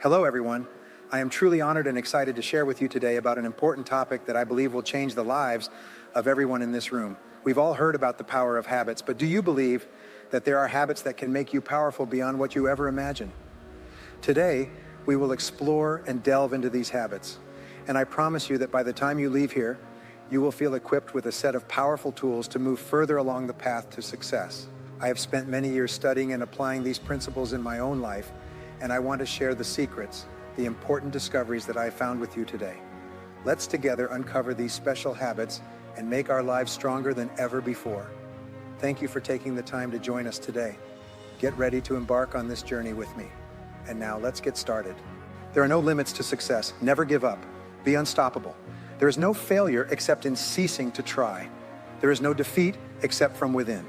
Hello, everyone. I am truly honored and excited to share with you today about an important topic that I believe will change the lives of everyone in this room. We've all heard about the power of habits, but do you believe that there are habits that can make you powerful beyond what you ever imagined? Today, we will explore and delve into these habits, and I promise you that by the time you leave here, you will feel equipped with a set of powerful tools to move further along the path to success. I have spent many years studying and applying these principles in my own life, and I want to share the secrets, the important discoveries that I have found with you today. Let's together uncover these special habits and make our lives stronger than ever before. Thank you for taking the time to join us today. Get ready to embark on this journey with me. And now let's get started. There are no limits to success. Never give up. Be unstoppable. There is no failure except in ceasing to try. There is no defeat except from within.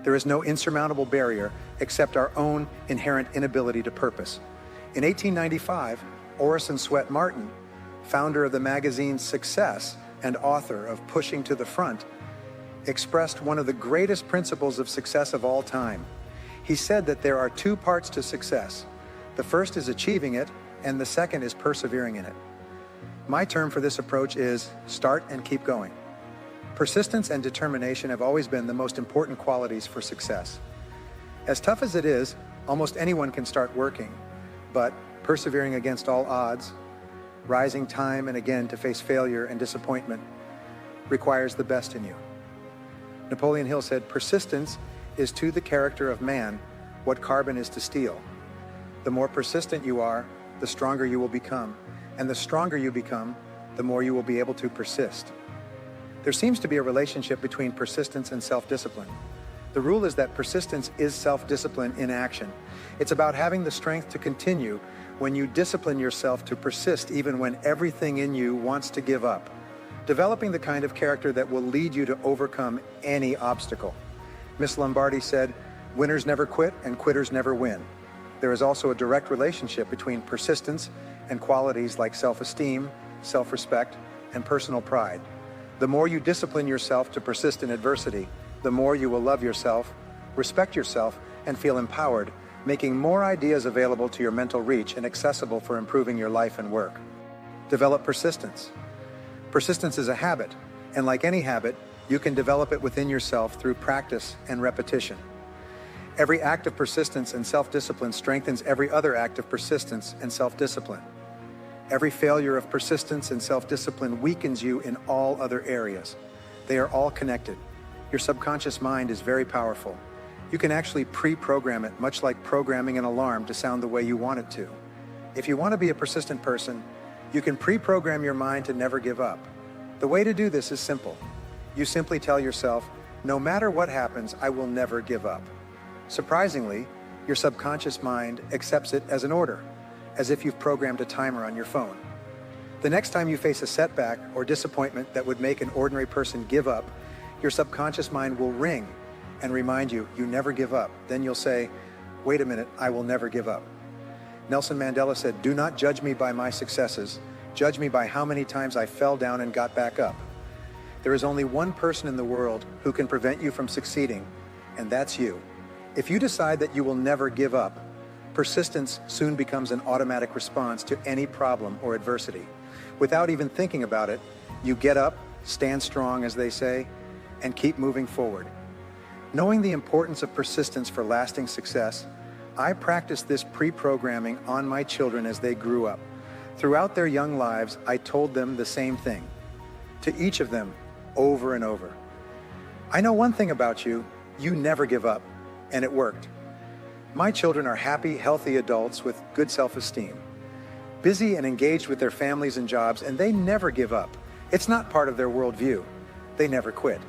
There is no insurmountable barrier except our own inherent inability to purpose. In 1895, Orison Swett Martin, founder of the magazine Success and author of Pushing to the Front, expressed one of the greatest principles of success of all time. He said that there are two parts to success. The first is achieving it, and the second is persevering in it. My term for this approach is start and keep going. Persistence and determination have always been the most important qualities for success. As tough as it is, almost anyone can start working, but persevering against all odds, rising time and again to face failure and disappointment, requires the best in you. Napoleon Hill said, "Persistence is to the character of man what carbon is to steel." The more persistent you are, the stronger you will become, and the stronger you become, the more you will be able to persist. There seems to be a relationship between persistence and self-discipline. The rule is that persistence is self-discipline in action. It's about having the strength to continue when you discipline yourself to persist even when everything in you wants to give up. Developing the kind of character that will lead you to overcome any obstacle. Miss Lombardi said, "Winners never quit and quitters never win." There is also a direct relationship between persistence and qualities like self-esteem, self-respect, and personal pride. The more you discipline yourself to persist in adversity, the more you will love yourself, respect yourself, and feel empowered, making more ideas available to your mental reach and accessible for improving your life and work. Develop persistence. Persistence is a habit, and like any habit, you can develop it within yourself through practice and repetition. Every act of persistence and self-discipline strengthens every other act of persistence and self-discipline. Every failure of persistence and self-discipline weakens you in all other areas. They are all connected. Your subconscious mind is very powerful. You can actually pre-program it, much like programming an alarm to sound the way you want it to. If you want to be a persistent person, you can pre-program your mind to never give up. The way to do this is simple. You simply tell yourself, no matter what happens, I will never give up. Surprisingly, your subconscious mind accepts it as an order, as if you've programmed a timer on your phone. The next time you face a setback or disappointment that would make an ordinary person give up, your subconscious mind will ring and remind you, you never give up. Then you'll say, wait a minute, I will never give up. Nelson Mandela said, "Do not judge me by my successes. Judge me by how many times I fell down and got back up." There is only one person in the world who can prevent you from succeeding, and that's you. If you decide that you will never give up, persistence soon becomes an automatic response to any problem or adversity. Without even thinking about it, you get up, stand strong, as they say, and keep moving forward. Knowing the importance of persistence for lasting success, I practiced this pre-programming on my children as they grew up. Throughout their young lives, I told them the same thing, to each of them, over and over. I know one thing about you, you never give up, and it worked. My children are happy, healthy adults with good self-esteem, busy and engaged with their families and jobs, and they never give up. It's not part of their worldview. They never quit.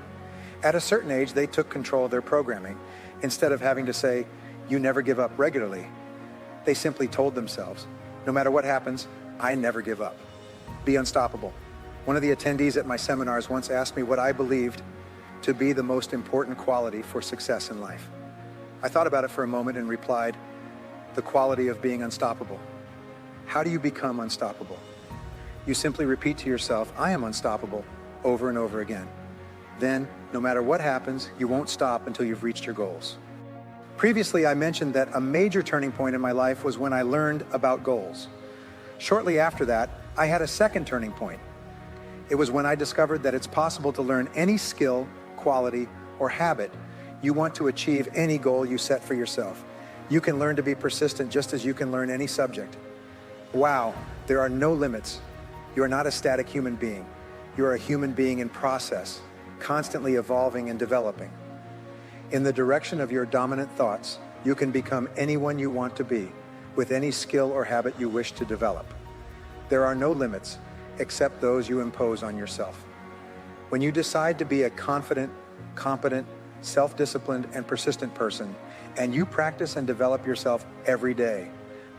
At a certain age, they took control of their programming. Instead of having to say, "You never give up" regularly, they simply told themselves, no matter what happens, I never give up. Be unstoppable. One of the attendees at my seminars once asked me what I believed to be the most important quality for success in life. I thought about it for a moment and replied, the quality of being unstoppable. How do you become unstoppable? You simply repeat to yourself, I am unstoppable, over and over again. Then, no matter what happens, you won't stop until you've reached your goals. Previously, I mentioned that a major turning point in my life was when I learned about goals. Shortly after that, I had a second turning point. It was when I discovered that it's possible to learn any skill, quality, or habit you want to achieve any goal you set for yourself. You can learn to be persistent just as you can learn any subject. Wow, there are no limits. You are not a static human being. You are a human being in process, constantly evolving and developing. In the direction of your dominant thoughts, you can become anyone you want to be, with any skill or habit you wish to develop. There are no limits, except those you impose on yourself. When you decide to be a confident, competent, self-disciplined, and persistent person, and you practice and develop yourself every day,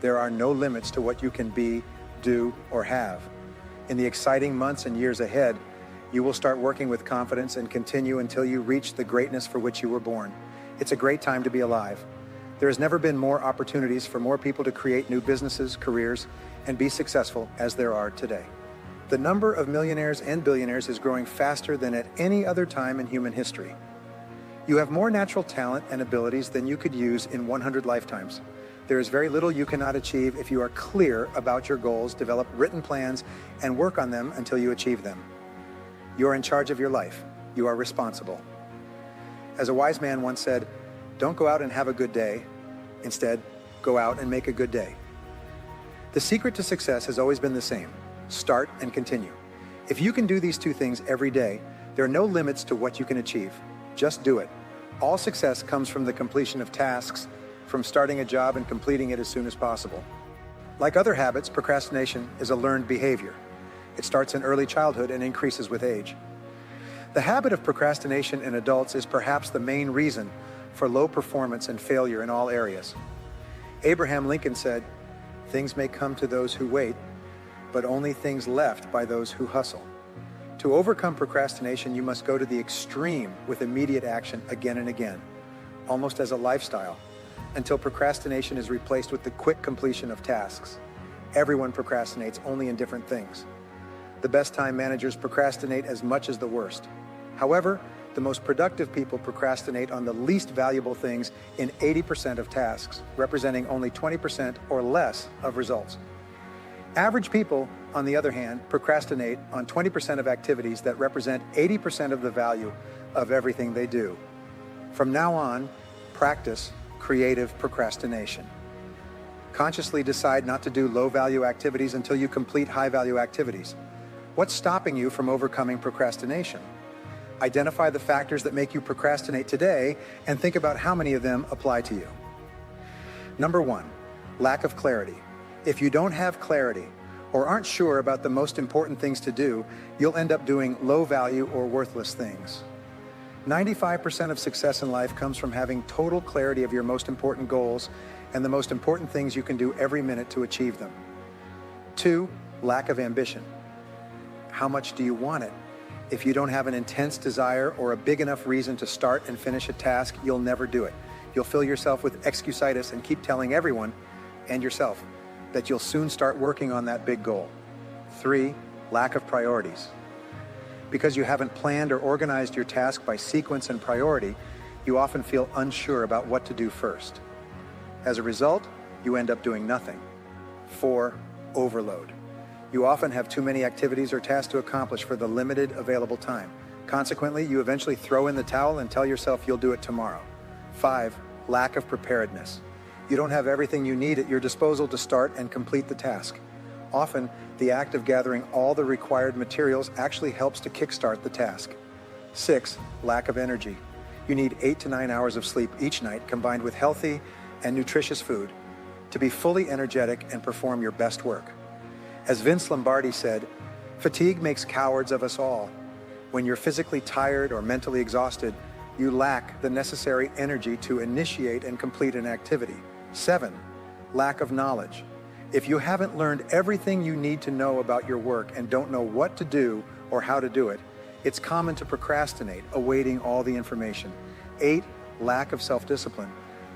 there are no limits to what you can be, do, or have. In the exciting months and years ahead, you will start working with confidence and continue until you reach the greatness for which you were born. It's a great time to be alive. There has never been more opportunities for more people to create new businesses, careers, and be successful as there are today. The number of millionaires and billionaires is growing faster than at any other time in human history. You have more natural talent and abilities than you could use in 100 lifetimes. There is very little you cannot achieve if you are clear about your goals, develop written plans, and work on them until you achieve them. You are in charge of your life. You are responsible. As a wise man once said, "Don't go out and have a good day. Instead, go out and make a good day." The secret to success has always been the same: start and continue. If you can do these two things every day, there are no limits to what you can achieve. Just do it. All success comes from the completion of tasks, from starting a job and completing it as soon as possible. Like other habits, procrastination is a learned behavior. It starts in early childhood and increases with age. The habit of procrastination in adults is perhaps the main reason for low performance and failure in all areas. Abraham Lincoln said, "Things may come to those who wait, but only things left by those who hustle." To overcome procrastination, you must go to the extreme with immediate action again and again, almost as a lifestyle, until procrastination is replaced with the quick completion of tasks. Everyone procrastinates, only in different things. The best time managers procrastinate as much as the worst. However, the most productive people procrastinate on the least valuable things in 80% of tasks, representing only 20% or less of results. Average people, on the other hand, procrastinate on 20% of activities that represent 80% of the value of everything they do. From now on, practice creative procrastination. Consciously decide not to do low-value activities until you complete high-value activities. What's stopping you from overcoming procrastination? Identify the factors that make you procrastinate today and think about how many of them apply to you. Number one, lack of clarity. If you don't have clarity or aren't sure about the most important things to do, you'll end up doing low-value or worthless things. 95% of success in life comes from having total clarity of your most important goals and the most important things you can do every minute to achieve them. 2, lack of ambition. How much do you want it? If you don't have an intense desire or a big enough reason to start and finish a task, you'll never do it. You'll fill yourself with excusitis and keep telling everyone and yourself that you'll soon start working on that big goal. 3, lack of priorities. Because you haven't planned or organized your task by sequence and priority, you often feel unsure about what to do first. As a result, you end up doing nothing. 4, overload. You often have too many activities or tasks to accomplish for the limited available time. Consequently, you eventually throw in the towel and tell yourself you'll do it tomorrow. 5, lack of preparedness. You don't have everything you need at your disposal to start and complete the task. Often, the act of gathering all the required materials actually helps to kickstart the task. 6, lack of energy. You need 8 to 9 hours of sleep each night combined with healthy and nutritious food to be fully energetic and perform your best work. As Vince Lombardi said, "Fatigue makes cowards of us all. When you're physically tired or mentally exhausted, you lack the necessary energy to initiate and complete an activity." 7, lack of knowledge. If you haven't learned everything you need to know about your work and don't know what to do or how to do it, it's common to procrastinate, awaiting all the information. 8, lack of self-discipline.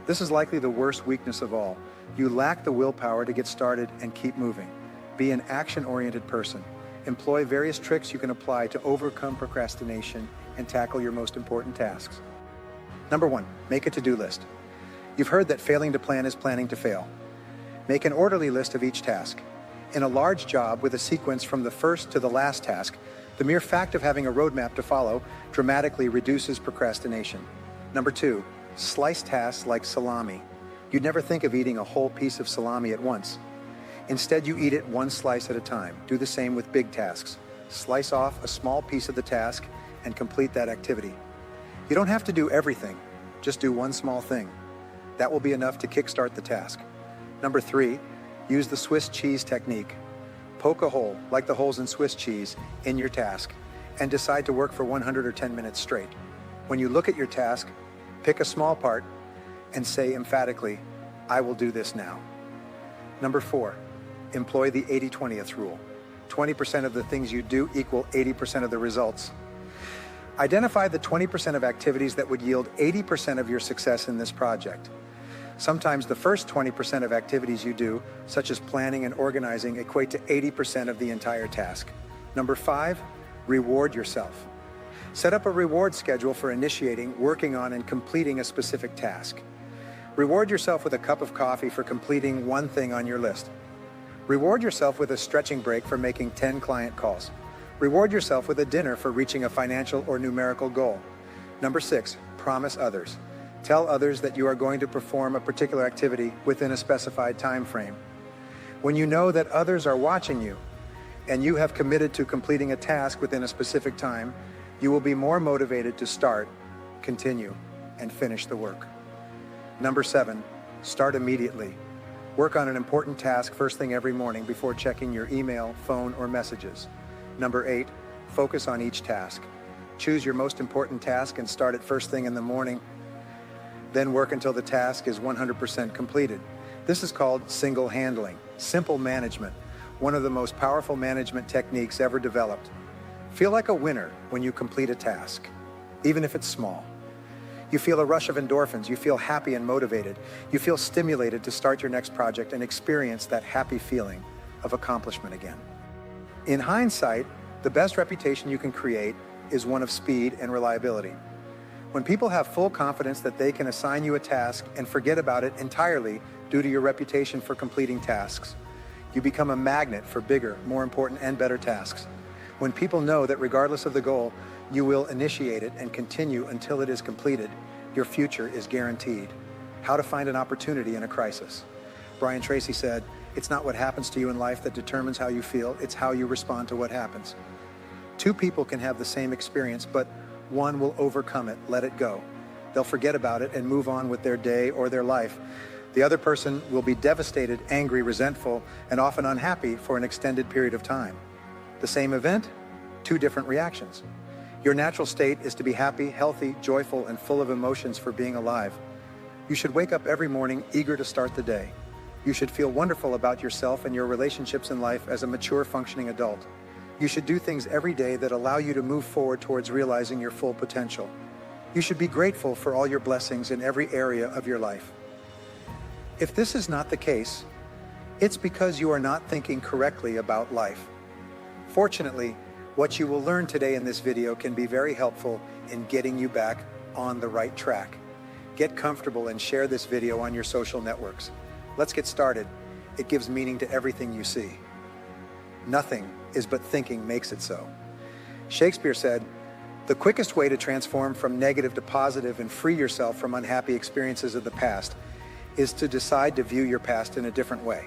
This is likely the worst weakness of all. You lack the willpower to get started and keep moving. Be an action-oriented person. Employ various tricks you can apply to overcome procrastination and tackle your most important tasks. Number 1, make a to-do list. You've heard that failing to plan is planning to fail. Make an orderly list of each task. In a large job with a sequence from the first to the last task, the mere fact of having a roadmap to follow dramatically reduces procrastination. Number 2, slice tasks like salami. You'd never think of eating a whole piece of salami at once. Instead, you eat it one slice at a time. Do the same with big tasks. Slice off a small piece of the task and complete that activity. You don't have to do everything, just do one small thing. That will be enough to kickstart the task. Number 3, use the Swiss cheese technique. Poke a hole, like the holes in Swiss cheese, in your task, and decide to work for 100 or 10 minutes straight. When you look at your task, pick a small part and say emphatically, I will do this now. Number 4, employ the 80-20th rule. 20% of the things you do equal 80% of the results. Identify the 20% of activities that would yield 80% of your success in this project. Sometimes the first 20% of activities you do, such as planning and organizing, equate to 80% of the entire task. Number 5, reward yourself. Set up a reward schedule for initiating, working on, and completing a specific task. Reward yourself with a cup of coffee for completing one thing on your list. Reward yourself with a stretching break for making 10 client calls. Reward yourself with a dinner for reaching a financial or numerical goal. Number 6, promise others. Tell others that you are going to perform a particular activity within a specified time frame. When you know that others are watching you and you have committed to completing a task within a specific time, you will be more motivated to start, continue, and finish the work. Number 7, start immediately. Work on an important task first thing every morning before checking your email, phone, or messages. Number 8, focus on each task. Choose your most important task and start it first thing in the morning. Then work until the task is 100% completed. This is called single handling, simple management, one of the most powerful management techniques ever developed. Feel like a winner when you complete a task, even if it's small. You feel a rush of endorphins, you feel happy and motivated, you feel stimulated to start your next project and experience that happy feeling of accomplishment again. In hindsight, the best reputation you can create is one of speed and reliability. When people have full confidence that they can assign you a task and forget about it entirely due to your reputation for completing tasks, you become a magnet for bigger, more important, and better tasks. When people know that regardless of the goal, you will initiate it and continue until it is completed, your future is guaranteed. How to find an opportunity in a crisis. Brian Tracy said, "It's not what happens to you in life that determines how you feel, it's how you respond to what happens." Two people can have the same experience, but one will overcome it, let it go. They'll forget about it and move on with their day or their life. The other person will be devastated, angry, resentful, and often unhappy for an extended period of time. The same event, two different reactions. Your natural state is to be happy, healthy, joyful, and full of emotions for being alive. You should wake up every morning eager to start the day. You should feel wonderful about yourself and your relationships in life as a mature, functioning adult. You should do things every day that allow you to move forward towards realizing your full potential. You should be grateful for all your blessings in every area of your life. If this is not the case, it's because you are not thinking correctly about life. Fortunately, what you will learn today in this video can be very helpful in getting you back on the right track. Get comfortable and share this video on your social networks. Let's get started. It gives meaning to everything you see. Nothing is but thinking makes it so. Shakespeare said, "The quickest way to transform from negative to positive and free yourself from unhappy experiences of the past is to decide to view your past in a different way."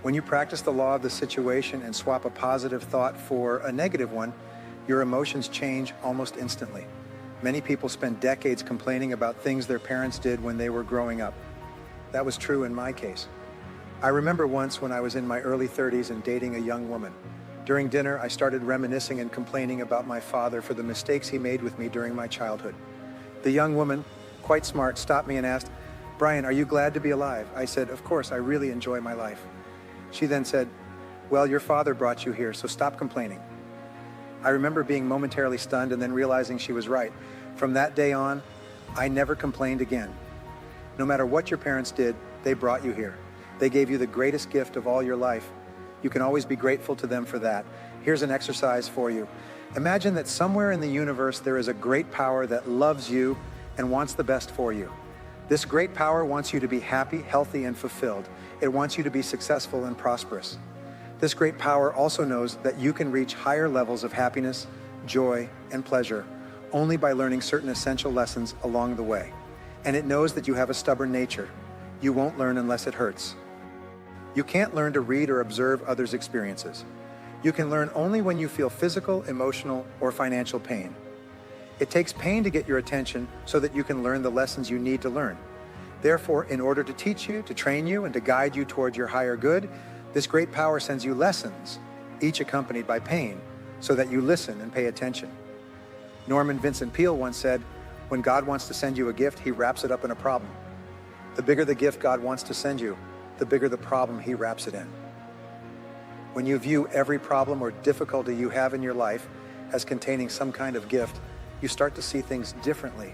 When you practice the law of the situation and swap a positive thought for a negative one, your emotions change almost instantly. Many people spend decades complaining about things their parents did when they were growing up. That was true in my case. I remember once when I was in my early 30s and dating a young woman. During dinner, I started reminiscing and complaining about my father for the mistakes he made with me during my childhood. The young woman, quite smart, stopped me and asked, "Brian, are you glad to be alive?" I said, "Of course, I really enjoy my life." She then said, "Well, your father brought you here, so stop complaining." I remember being momentarily stunned and then realizing she was right. From that day on, I never complained again. No matter what your parents did, they brought you here. They gave you the greatest gift of all your life. You can always be grateful to them for that. Here's an exercise for you. Imagine that somewhere in the universe there is a great power that loves you and wants the best for you. This great power wants you to be happy, healthy, and fulfilled. It wants you to be successful and prosperous. This great power also knows that you can reach higher levels of happiness, joy, and pleasure only by learning certain essential lessons along the way. And it knows that you have a stubborn nature. You won't learn unless it hurts. You can't learn to read or observe others' experiences. You can learn only when you feel physical, emotional, or financial pain. It takes pain to get your attention so that you can learn the lessons you need to learn. Therefore, in order to teach you, to train you, and to guide you toward your higher good, this great power sends you lessons, each accompanied by pain, so that you listen and pay attention. Norman Vincent Peale once said, "When God wants to send you a gift, he wraps it up in a problem. The bigger the gift God wants to send you, the bigger the problem he wraps it in." When you view every problem or difficulty you have in your life as containing some kind of gift, you start to see things differently.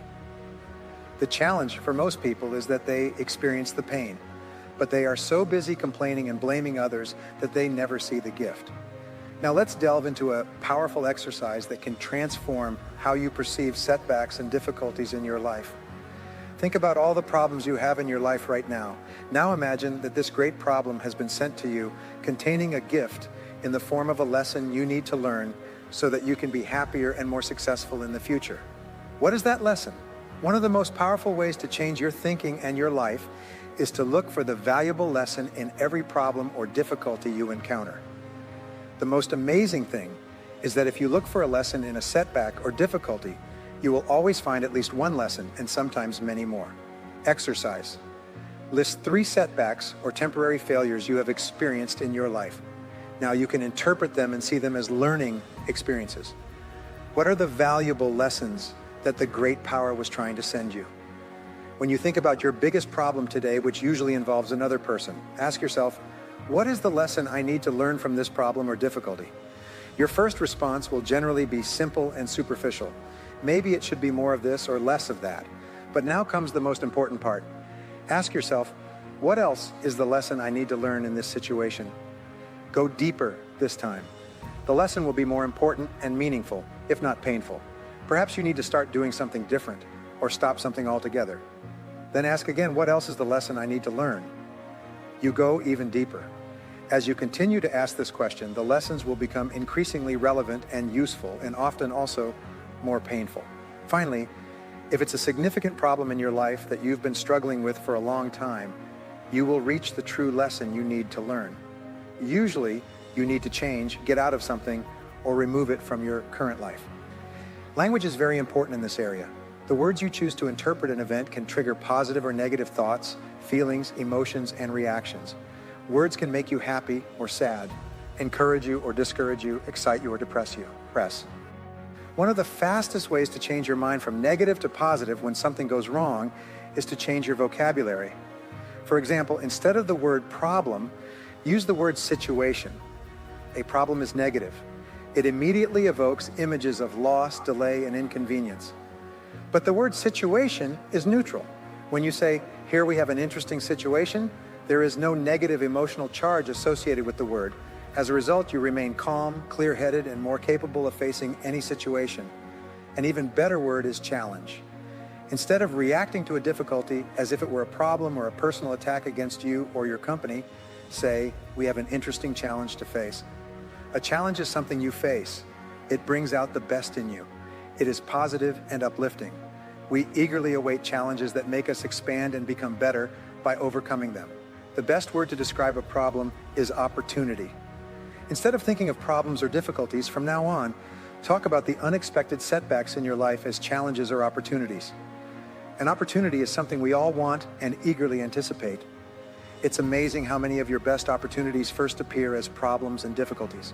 The challenge for most people is that they experience the pain, but they are so busy complaining and blaming others that they never see the gift. Now let's delve into a powerful exercise that can transform how you perceive setbacks and difficulties in your life. Think about all the problems you have in your life right now. Now imagine that this great problem has been sent to you containing a gift in the form of a lesson you need to learn so that you can be happier and more successful in the future. What is that lesson? One of the most powerful ways to change your thinking and your life is to look for the valuable lesson in every problem or difficulty you encounter. The most amazing thing is that if you look for a lesson in a setback or difficulty, you will always find at least one lesson and sometimes many more. Exercise. List 3 setbacks or temporary failures you have experienced in your life. Now you can interpret them and see them as learning experiences. What are the valuable lessons that the great power was trying to send you? When you think about your biggest problem today, which usually involves another person, ask yourself, what is the lesson I need to learn from this problem or difficulty? Your first response will generally be simple and superficial. Maybe it should be more of this or less of that. But now comes the most important part. Ask yourself, what else is the lesson I need to learn in this situation? Go deeper this time. The lesson will be more important and meaningful, if not painful. Perhaps you need to start doing something different or stop something altogether. Then ask again, what else is the lesson I need to learn? You go even deeper. As you continue to ask this question, the lessons will become increasingly relevant and useful, and often also more painful. Finally, if it's a significant problem in your life that you've been struggling with for a long time, you will reach the true lesson you need to learn. Usually, you need to change, get out of something, or remove it from your current life. Language is very important in this area. The words you choose to interpret an event can trigger positive or negative thoughts, feelings, emotions, and reactions. Words can make you happy or sad, encourage you or discourage you, excite you or depress you. One of the fastest ways to change your mind from negative to positive when something goes wrong is to change your vocabulary. For example, instead of the word problem, use the word situation. A problem is negative. It immediately evokes images of loss, delay, and inconvenience. But the word situation is neutral. When you say, here we have an interesting situation, there is no negative emotional charge associated with the word. As a result, you remain calm, clear-headed, and more capable of facing any situation. An even better word is challenge. Instead of reacting to a difficulty as if it were a problem or a personal attack against you or your company, say, we have an interesting challenge to face. A challenge is something you face. It brings out the best in you. It is positive and uplifting. We eagerly await challenges that make us expand and become better by overcoming them. The best word to describe a problem is opportunity. Instead of thinking of problems or difficulties, from now on, talk about the unexpected setbacks in your life as challenges or opportunities. An opportunity is something we all want and eagerly anticipate. It's amazing how many of your best opportunities first appear as problems and difficulties.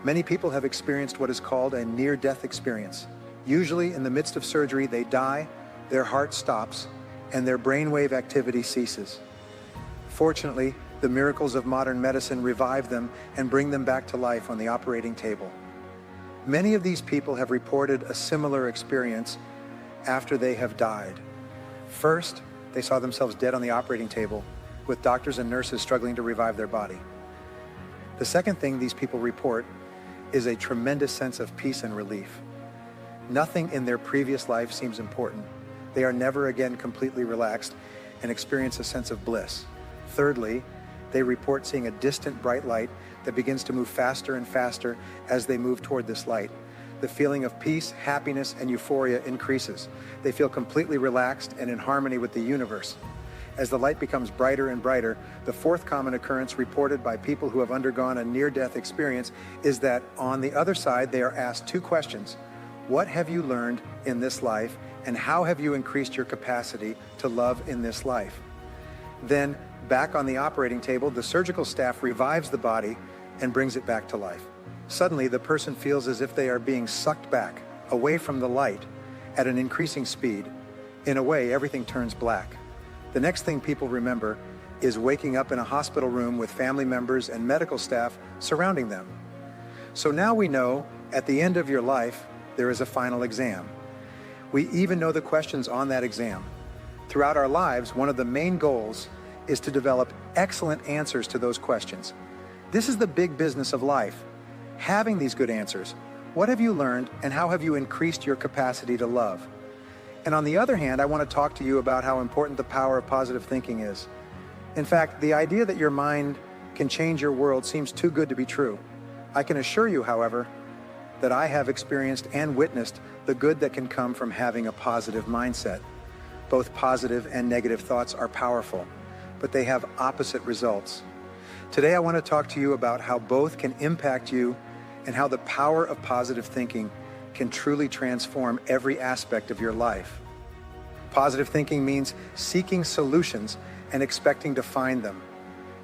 Many people have experienced what is called a near-death experience. Usually, in the midst of surgery, they die, their heart stops, and their brainwave activity ceases. Fortunately, the miracles of modern medicine revive them and bring them back to life on the operating table. Many of these people have reported a similar experience after they have died. First, they saw themselves dead on the operating table, with doctors and nurses struggling to revive their body. The second thing these people report is a tremendous sense of peace and relief. Nothing in their previous life seems important. They are never again completely relaxed and experience a sense of bliss. Thirdly, they report seeing a distant bright light that begins to move faster and faster as they move toward this light. The feeling of peace, happiness, and euphoria increases. They feel completely relaxed and in harmony with the universe. As the light becomes brighter and brighter, the fourth common occurrence reported by people who have undergone a near-death experience is that on the other side, they are asked two questions. What have you learned in this life, and how have you increased your capacity to love in this life? Then, back on the operating table, the surgical staff revives the body and brings it back to life. Suddenly, the person feels as if they are being sucked back, away from the light, at an increasing speed. In a way, everything turns black. The next thing people remember is waking up in a hospital room with family members and medical staff surrounding them. So now we know at the end of your life, there is a final exam. We even know the questions on that exam. Throughout our lives, one of the main goals is to develop excellent answers to those questions. This is the big business of life. Having these good answers. What have you learned, and how have you increased your capacity to love? And on the other hand, I want to talk to you about how important the power of positive thinking is. In fact, the idea that your mind can change your world seems too good to be true. I can assure you, however, that I have experienced and witnessed the good that can come from having a positive mindset. Both positive and negative thoughts are powerful, but they have opposite results. Today, I want to talk to you about how both can impact you and how the power of positive thinking can truly transform every aspect of your life. Positive thinking means seeking solutions and expecting to find them.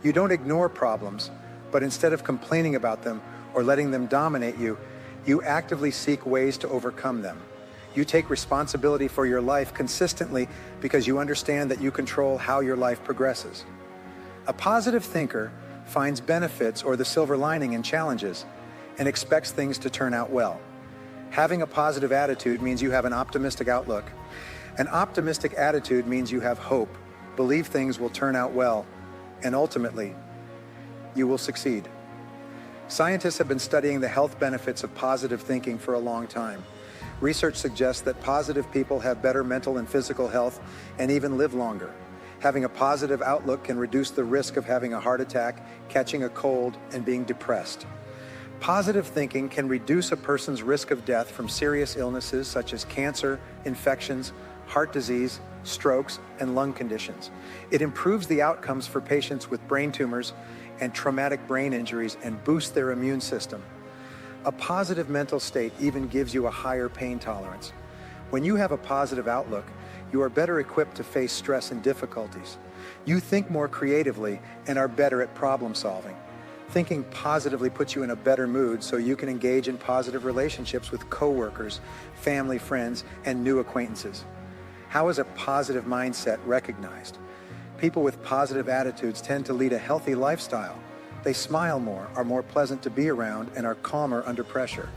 You don't ignore problems, but instead of complaining about them or letting them dominate you, you actively seek ways to overcome them. You take responsibility for your life consistently because you understand that you control how your life progresses. A positive thinker finds benefits or the silver lining in challenges and expects things to turn out well. Having a positive attitude means you have an optimistic outlook. An optimistic attitude means you have hope, believe things will turn out well, and ultimately, you will succeed. Scientists have been studying the health benefits of positive thinking for a long time. Research suggests that positive people have better mental and physical health and even live longer. Having a positive outlook can reduce the risk of having a heart attack, catching a cold, and being depressed. Positive thinking can reduce a person's risk of death from serious illnesses such as cancer, infections, heart disease, strokes, and lung conditions. It improves the outcomes for patients with brain tumors and traumatic brain injuries and boosts their immune system. A positive mental state even gives you a higher pain tolerance. When you have a positive outlook, you are better equipped to face stress and difficulties. You think more creatively and are better at problem solving. Thinking positively puts you in a better mood so you can engage in positive relationships with coworkers, family, friends, and new acquaintances. How is a positive mindset recognized? People with positive attitudes tend to lead a healthy lifestyle. They smile more, are more pleasant to be around, and are calmer under pressure.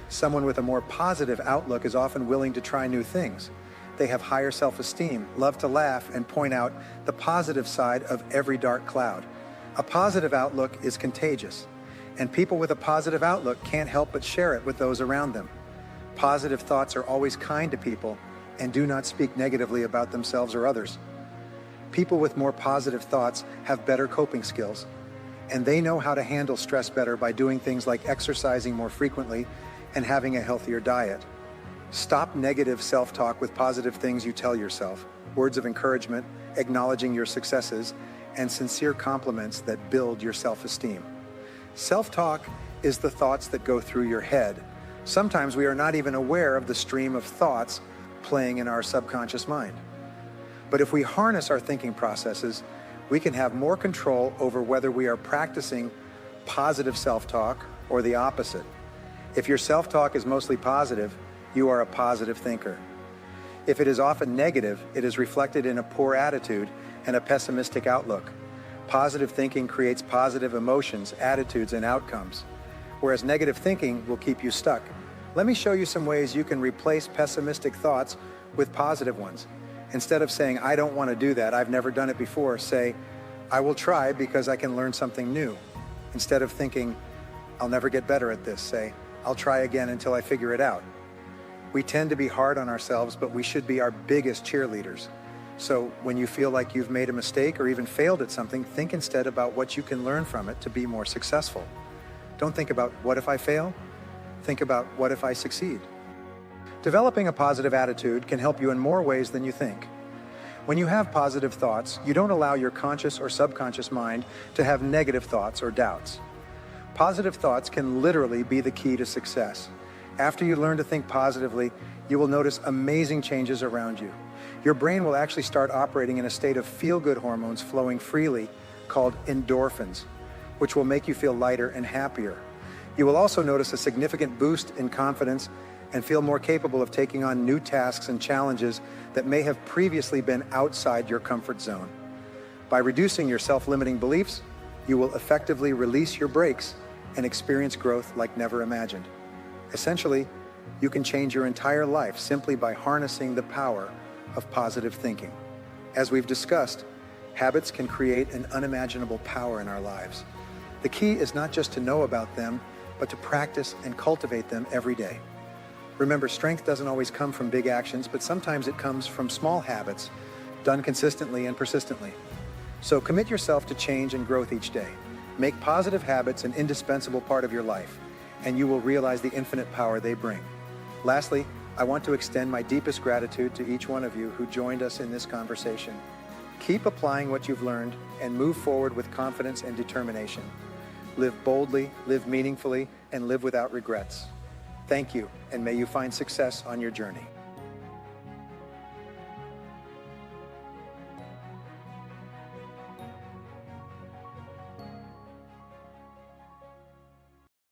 Someone with a more positive outlook is often willing to try new things. They have higher self-esteem, love to laugh, and point out the positive side of every dark cloud. A positive outlook is contagious, and people with a positive outlook can't help but share it with those around them. Positive thoughts are always kind to people and do not speak negatively about themselves or others. People with more positive thoughts have better coping skills, and they know how to handle stress better by doing things like exercising more frequently and having a healthier diet. Stop negative self-talk with positive things you tell yourself, words of encouragement, acknowledging your successes, and sincere compliments that build your self-esteem. Self-talk is the thoughts that go through your head. Sometimes we are not even aware of the stream of thoughts playing in our subconscious mind. But if we harness our thinking processes, we can have more control over whether we are practicing positive self-talk or the opposite. If your self-talk is mostly positive, you are a positive thinker. If it is often negative, it is reflected in a poor attitude and a pessimistic outlook. Positive thinking creates positive emotions, attitudes, and outcomes, whereas negative thinking will keep you stuck. Let me show you some ways you can replace pessimistic thoughts with positive ones. Instead of saying, I don't want to do that, I've never done it before, say, I will try because I can learn something new. Instead of thinking, I'll never get better at this, say, I'll try again until I figure it out. We tend to be hard on ourselves, but we should be our biggest cheerleaders. So when you feel like you've made a mistake or even failed at something, think instead about what you can learn from it to be more successful. Don't think about what if I fail? Think about what if I succeed? Developing a positive attitude can help you in more ways than you think. When you have positive thoughts, you don't allow your conscious or subconscious mind to have negative thoughts or doubts. Positive thoughts can literally be the key to success. After you learn to think positively, you will notice amazing changes around you. Your brain will actually start operating in a state of feel-good hormones flowing freely called endorphins, which will make you feel lighter and happier. You will also notice a significant boost in confidence and feel more capable of taking on new tasks and challenges that may have previously been outside your comfort zone. By reducing your self-limiting beliefs, you will effectively release your brakes and experience growth like never imagined. Essentially, you can change your entire life simply by harnessing the power of positive thinking. As we've discussed, habits can create an unimaginable power in our lives. The key is not just to know about them, but to practice and cultivate them every day. Remember, strength doesn't always come from big actions, but sometimes it comes from small habits done consistently and persistently. So commit yourself to change and growth each day. Make positive habits an indispensable part of your life, and you will realize the infinite power they bring. Lastly, I want to extend my deepest gratitude to each one of you who joined us in this conversation. Keep applying what you've learned and move forward with confidence and determination. Live boldly, live meaningfully, and live without regrets. Thank you, and may you find success on your journey.